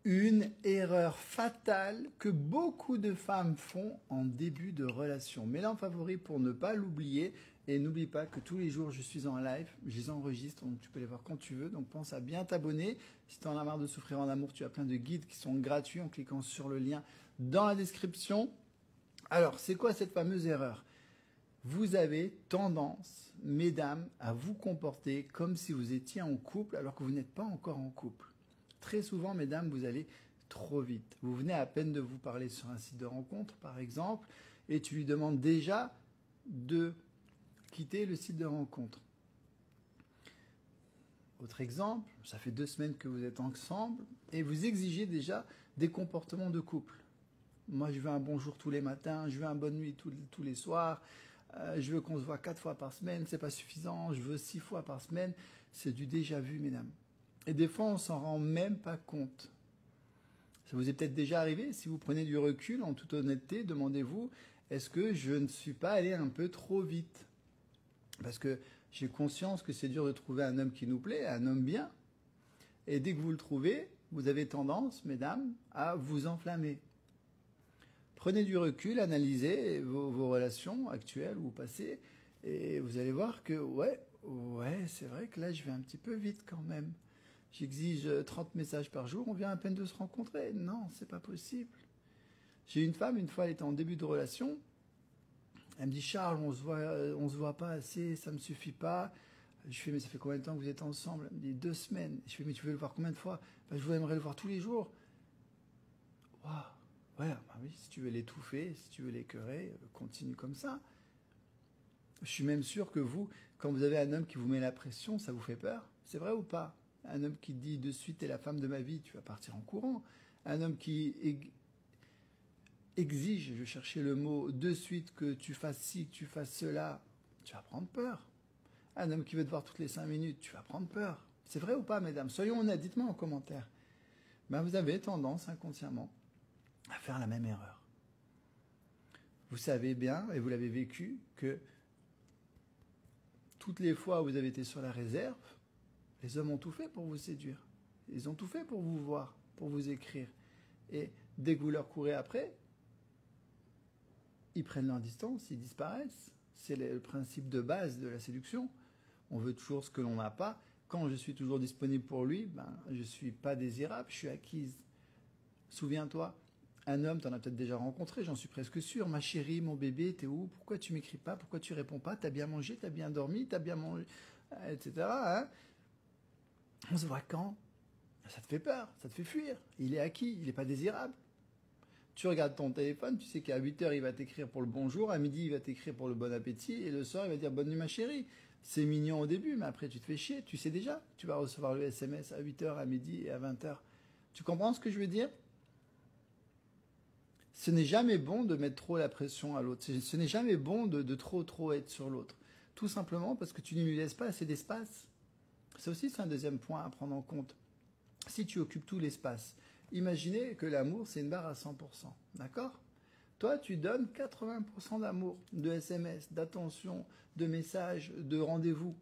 Une erreur fatale que beaucoup de femmes font en début de relation. Mets-la en favori pour ne pas l'oublier. Et n'oublie pas que tous les jours, je suis en live. Je les enregistre, donc tu peux les voir quand tu veux. Donc pense à bien t'abonner. Si tu en as marre de souffrir en amour, tu as plein de guides qui sont gratuits en cliquant sur le lien dans la description. Alors, c'est quoi cette fameuse erreur ? Vous avez tendance, mesdames, à vous comporter comme si vous étiez en couple alors que vous n'êtes pas encore en couple. Très souvent, mesdames, vous allez trop vite. Vous venez à peine de vous parler sur un site de rencontre, par exemple, et tu lui demandes déjà de quitter le site de rencontre. Autre exemple, ça fait 2 semaines que vous êtes ensemble et vous exigez déjà des comportements de couple. Moi, je veux un bonjour tous les matins, je veux un bonne nuit tous les soirs, je veux qu'on se voit 4 fois par semaine, c'est pas suffisant, je veux 6 fois par semaine. C'est du déjà vu, mesdames. Et des fois, on s'en rend même pas compte. Ça vous est peut-être déjà arrivé. Si vous prenez du recul, en toute honnêteté, demandez-vous, est-ce que je ne suis pas allé un peu trop vite ? Parce que j'ai conscience que c'est dur de trouver un homme qui nous plaît, un homme bien. Et dès que vous le trouvez, vous avez tendance, mesdames, à vous enflammer. Prenez du recul, analysez vos relations actuelles ou passées, et vous allez voir que, ouais, c'est vrai que là, je vais un petit peu vite quand même. J'exige 30 messages par jour, on vient à peine de se rencontrer. Non, c'est pas possible. J'ai une femme, une fois, elle était en début de relation. Elle me dit, Charles, on se voit pas assez, ça me suffit pas. Je fais, mais ça fait combien de temps que vous êtes ensemble? Elle me dit, 2 semaines. Je fais, mais tu veux le voir combien de fois? Ben, je voudrais le voir tous les jours. Waouh. Ouais, bah oui, si tu veux l'étouffer, si tu veux l'écœurer, continue comme ça. Je suis même sûr que vous, quand vous avez un homme qui vous met la pression, ça vous fait peur. C'est vrai ou pas? Un homme qui dit de suite, t'es la femme de ma vie, tu vas partir en courant. Un homme qui exige, je cherchais le mot, de suite que tu fasses ci, que tu fasses cela, tu vas prendre peur. Un homme qui veut te voir toutes les 5 minutes, tu vas prendre peur. C'est vrai ou pas, mesdames? Soyons honnêtes, dites-moi en commentaire. Ben, vous avez tendance inconsciemment à faire la même erreur. Vous savez bien, et vous l'avez vécu, que toutes les fois où vous avez été sur la réserve, les hommes ont tout fait pour vous séduire. Ils ont tout fait pour vous voir, pour vous écrire. Et dès que vous leur courez après, ils prennent leur distance, ils disparaissent. C'est le principe de base de la séduction. On veut toujours ce que l'on n'a pas. Quand je suis toujours disponible pour lui, ben, je ne suis pas désirable, je suis acquise. Souviens-toi, un homme, tu en as peut-être déjà rencontré, j'en suis presque sûr. Ma chérie, mon bébé, t'es où? Pourquoi tu m'écris pas? Pourquoi tu réponds pas? T'as bien mangé? T'as bien dormi? T'as bien mangé? Etc. Hein? On se voit quand? Ça te fait peur, ça te fait fuir. Il est acquis, il n'est pas désirable. Tu regardes ton téléphone, tu sais qu'à 8 heures, il va t'écrire pour le bonjour, à midi, il va t'écrire pour le bon appétit, et le soir, il va dire bonne nuit ma chérie. C'est mignon au début, mais après, tu te fais chier. Tu sais déjà, tu vas recevoir le SMS à 8 heures, à midi et à 20 heures. Tu comprends ce que je veux dire? Ce n'est jamais bon de mettre trop la pression à l'autre. Ce n'est jamais bon de trop être sur l'autre. Tout simplement parce que tu ne lui laisses pas assez d'espace. Ça aussi, c'est un deuxième point à prendre en compte. Si tu occupes tout l'espace, imaginez que l'amour, c'est une barre à 100%. D'accord? Toi, tu donnes 80% d'amour, de SMS, d'attention, de messages, de rendez-vous.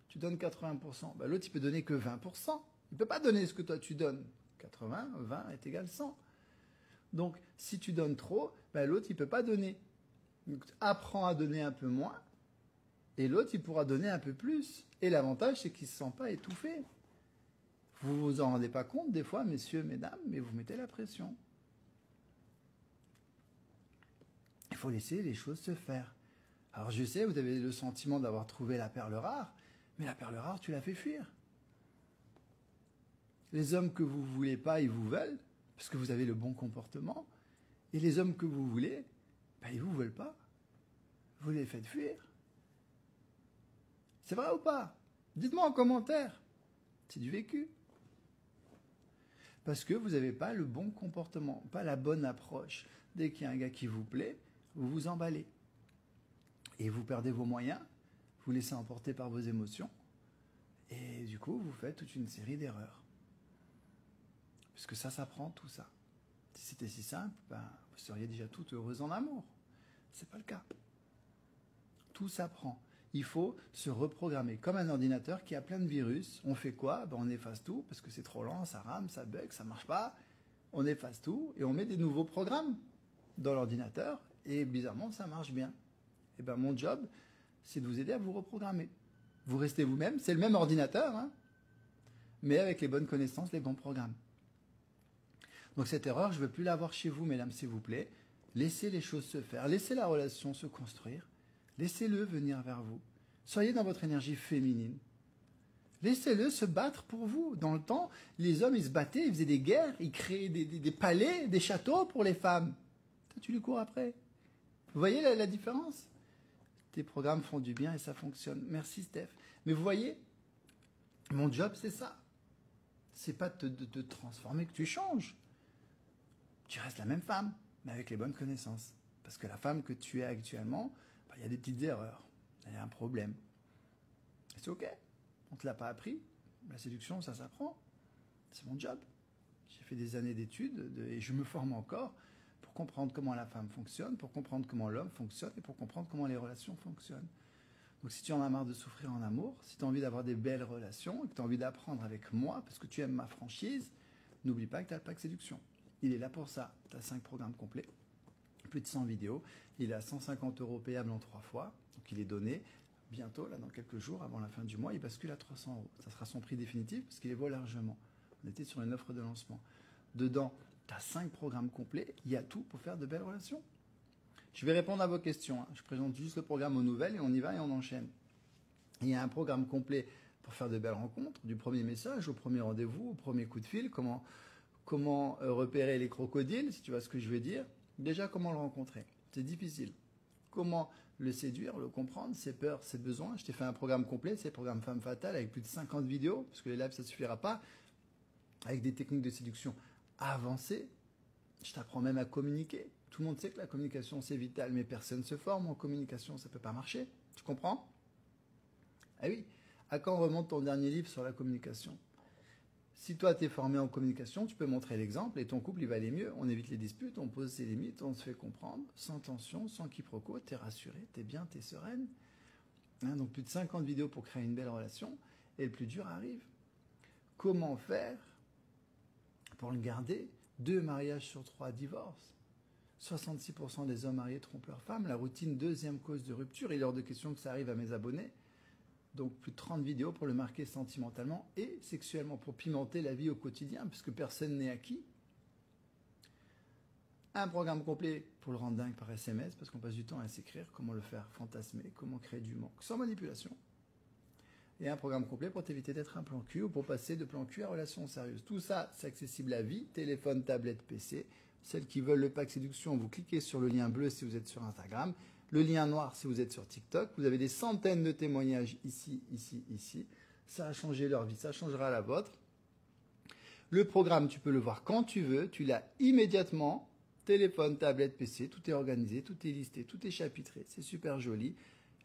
Tu donnes 80%. Ben, l'autre, il peut donner que 20%. Il ne peut pas donner ce que toi, tu donnes. 80, 20 est égal 100. Donc, si tu donnes trop, ben, l'autre, il ne peut pas donner. Donc, apprends à donner un peu moins, et l'autre, il pourra donner un peu plus. Et l'avantage, c'est qu'il ne se sent pas étouffé. Vous vous en rendez pas compte, des fois, messieurs, mesdames, mais vous mettez la pression. Il faut laisser les choses se faire. Alors, je sais, vous avez le sentiment d'avoir trouvé la perle rare, mais la perle rare, tu l'as fait fuir. Les hommes que vous voulez pas, ils vous veulent, parce que vous avez le bon comportement. Et les hommes que vous voulez, ben, ils vous veulent pas. Vous les faites fuir. C'est vrai ou pas? Dites-moi en commentaire. C'est du vécu. Parce que vous n'avez pas le bon comportement, pas la bonne approche. Dès qu'il y a un gars qui vous plaît, vous vous emballez. Et vous perdez vos moyens, vous laissez emporter par vos émotions. Et du coup, vous faites toute une série d'erreurs. Parce que ça s'apprend, tout ça. Si c'était si simple, ben, vous seriez déjà toute heureuse en amour. C'est pas le cas. Tout s'apprend. il faut se reprogrammer. Comme un ordinateur qui a plein de virus, on fait quoi? On efface tout parce que c'est trop lent, ça rame, ça bug, ça marche pas. On efface tout et on met des nouveaux programmes dans l'ordinateur et bizarrement, ça marche bien. Et mon job, c'est de vous aider à vous reprogrammer. Vous restez vous-même, c'est le même ordinateur, hein, mais avec les bonnes connaissances, les bons programmes. Donc cette erreur, je ne veux plus l'avoir chez vous, mesdames, s'il vous plaît. Laissez les choses se faire, laissez la relation se construire, laissez-le venir vers vous. Soyez dans votre énergie féminine. Laissez-le se battre pour vous. Dans le temps, les hommes, ils se battaient, ils faisaient des guerres, ils créaient des palais, des châteaux pour les femmes. Toi, tu lui cours après. Vous voyez la différence? Tes programmes font du bien et ça fonctionne. Merci, Steph. Mais vous voyez, mon job, c'est ça. C'est pas de te transformer que tu changes. Tu restes la même femme, mais avec les bonnes connaissances. Parce que la femme que tu es actuellement, il y a des petites erreurs. Il y a un problème. Et c'est OK. On ne te l'a pas appris. La séduction, ça s'apprend. C'est mon job. J'ai fait des années d'études et je me forme encore pour comprendre comment la femme fonctionne, pour comprendre comment l'homme fonctionne et pour comprendre comment les relations fonctionnent. Donc si tu en as marre de souffrir en amour, si tu as envie d'avoir des belles relations et que tu as envie d'apprendre avec moi parce que tu aimes ma franchise, n'oublie pas que tu as le pack séduction. Il est là pour ça. Tu as 5 programmes complets, plus de 100 vidéos. Il est à 150 € payable en 3 fois. Donc il est donné bientôt, là dans quelques jours, avant la fin du mois. Il bascule à 300 €. Ça sera son prix définitif parce qu'il évolue largement. On était sur une offre de lancement. Dedans, tu as 5 programmes complets. Il y a tout pour faire de belles relations. Je vais répondre à vos questions. Je présente juste le programme aux nouvelles et on y va et on enchaîne. Il y a un programme complet pour faire de belles rencontres, du premier message au premier rendez-vous, au premier coup de fil, comment repérer les crocodiles, si tu vois ce que je veux dire. Déjà, comment le rencontrer? C'est difficile. Comment le séduire, le comprendre, ses peurs, ses besoins. Je t'ai fait un programme complet, c'est le programme Femme Fatale, avec plus de 50 vidéos, parce que les lives, ça ne suffira pas, avec des techniques de séduction avancées. Je t'apprends même à communiquer. Tout le monde sait que la communication, c'est vital, mais personne ne se forme en communication, ça ne peut pas marcher. Tu comprends? Ah oui. À quand remonte ton dernier livre sur la communication? Si toi, tu es formé en communication, tu peux montrer l'exemple et ton couple, il va aller mieux. On évite les disputes, on pose ses limites, on se fait comprendre, sans tension, sans quiproquo, tu es rassuré, tu es bien, tu es sereine. Donc plus de 50 vidéos pour créer une belle relation et le plus dur arrive. Comment faire pour le garder? 2 mariages sur 3 divorces. 66% des hommes mariés trompent leur femme. La routine, 2e cause de rupture. Il est hors de question que ça arrive à mes abonnés. Donc plus de 30 vidéos pour le marquer sentimentalement et sexuellement, pour pimenter la vie au quotidien, puisque personne n'est acquis. Un programme complet pour le rendre dingue par SMS, parce qu'on passe du temps à s'écrire, comment le faire fantasmer, comment créer du manque, sans manipulation. Et un programme complet pour t'éviter d'être un plan cul ou pour passer de plan cul à relation sérieuse. Tout ça, c'est accessible à vie, téléphone, tablette, PC. Celles qui veulent le pack séduction, vous cliquez sur le lien bleu si vous êtes sur Instagram. Le lien noir si vous êtes sur TikTok. Vous avez des centaines de témoignages ici, ici, ici. Ça a changé leur vie, ça changera la vôtre. Le programme, tu peux le voir quand tu veux. Tu l'as immédiatement. Téléphone, tablette, PC, tout est organisé, tout est listé, tout est chapitré. C'est super joli.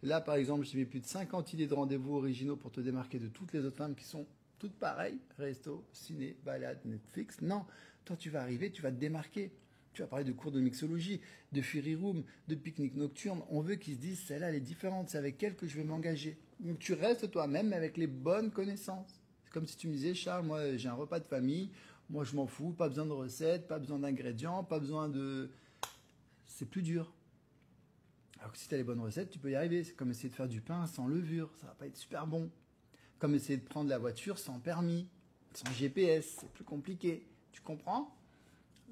Là, par exemple, j'ai mis plus de 50 idées de rendez-vous originaux pour te démarquer de toutes les autres femmes qui sont toutes pareilles. Resto, ciné, balade, Netflix. Non, toi, tu vas arriver, tu vas te démarquer. Tu vas parler de cours de mixologie, de Fury Room, de pique-nique nocturne. On veut qu'ils se disent, celle-là, elle est différente, c'est avec elle que je vais m'engager. Donc tu restes toi-même, mais avec les bonnes connaissances. C'est comme si tu me disais, Charles, moi j'ai un repas de famille, moi je m'en fous, pas besoin de recettes, pas besoin d'ingrédients, pas besoin de... C'est plus dur. Alors que si tu as les bonnes recettes, tu peux y arriver. C'est comme essayer de faire du pain sans levure, ça va pas être super bon. Comme essayer de prendre la voiture sans permis, sans GPS, c'est plus compliqué. Tu comprends ?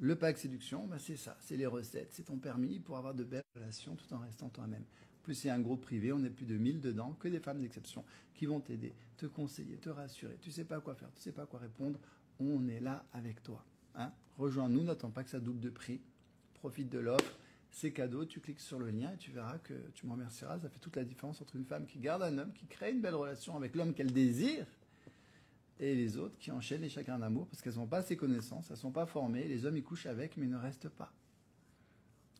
Le pack séduction, c'est ça, c'est les recettes, c'est ton permis pour avoir de belles relations tout en restant toi-même. En plus, c'est un groupe privé, on est plus de 1000 dedans, que des femmes d'exception qui vont t'aider, te conseiller, te rassurer. Tu sais pas quoi faire, tu sais pas quoi répondre, on est là avec toi. Rejoins-nous, n'attends pas que ça double de prix, profite de l'offre, c'est cadeau, tu cliques sur le lien et tu verras que tu me remercieras. Ça fait toute la différence entre une femme qui garde un homme, qui crée une belle relation avec l'homme qu'elle désire, et les autres qui enchaînent les chagrins d'amour parce qu'elles n'ont pas ces connaissances, elles ne sont pas formées, les hommes y couchent avec mais ils ne restent pas.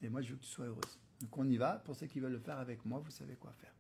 Et moi je veux que tu sois heureuse. Donc on y va, pour ceux qui veulent le faire avec moi, vous savez quoi faire.